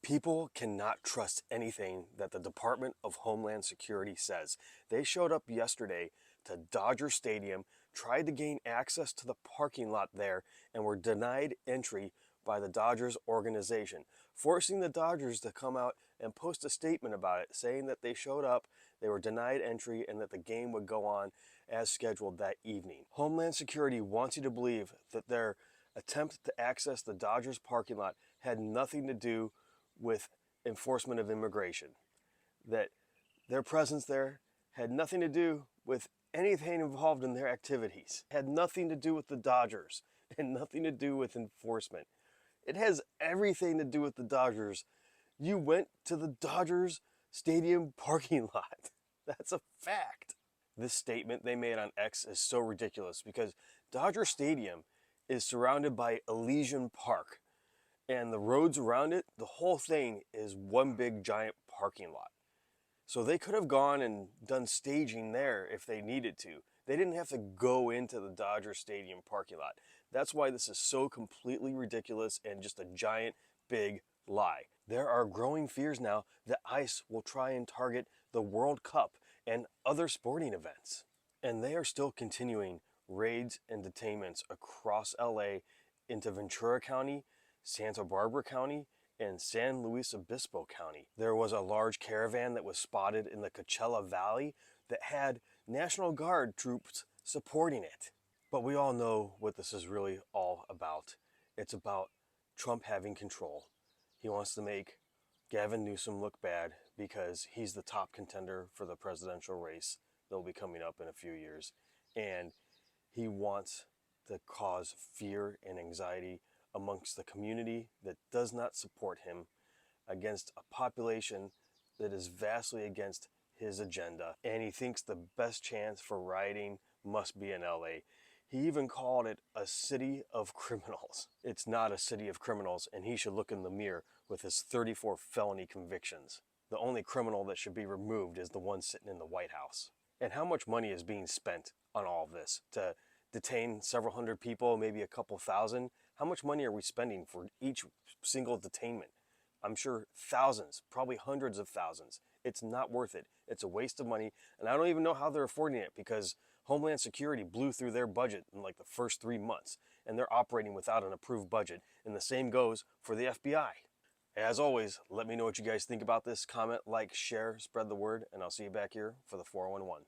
People cannot trust anything that the Department of Homeland Security says. They showed up yesterday to Dodger Stadium, tried to gain access to the parking lot there, and were denied entry by the Dodgers organization, forcing the Dodgers to come out and post a statement about it, saying that they showed up, they were denied entry, and that the game would go on as scheduled that evening. Homeland Security wants you to believe that their attempt to access the Dodgers parking lot had nothing to do with enforcement of immigration, that their presence there had nothing to do with anything involved in their activities, had nothing to do with the Dodgers, and nothing to do with enforcement. It has everything to do with the Dodgers. You went to the Dodgers stadium parking lot. That's a fact. This statement they made on X is so ridiculous because Dodger Stadium is surrounded by Elysian Park, and the roads around it, the whole thing is one big giant parking lot. So they could have gone and done staging there if they needed to. They didn't have to go into the Dodger Stadium parking lot. That's why this is so completely ridiculous and just a giant big lie. There are growing fears now that ICE will try and target the World Cup and other sporting events. And they are still continuing raids and detainments across LA into Ventura County, Santa Barbara County, and San Luis Obispo County. There was a large caravan that was spotted in the Coachella Valley that had National Guard troops supporting it. But we all know what this is really all about. It's about Trump having control. He wants to make Gavin Newsom look bad because he's the top contender for the presidential race that will be coming up in a few years. And he wants to cause fear and anxiety amongst the community that does not support him, against a population that is vastly against his agenda. And he thinks the best chance for rioting must be in LA. He even called it a city of criminals. It's not a city of criminals, and he should look in the mirror with his 34 felony convictions. The only criminal that should be removed is the one sitting in the White House. And how much money is being spent on all of this to detain several hundred people, maybe a couple thousand? How much money are we spending for each single detainment? I'm sure thousands, probably hundreds of thousands. It's not worth it. It's a waste of money, and I don't even know how they're affording it because Homeland Security blew through their budget in like the first 3 months, and they're operating without an approved budget, and the same goes for the FBI. As always, let me know what you guys think about this. Comment, like, share, spread the word, and I'll see you back here for the 411.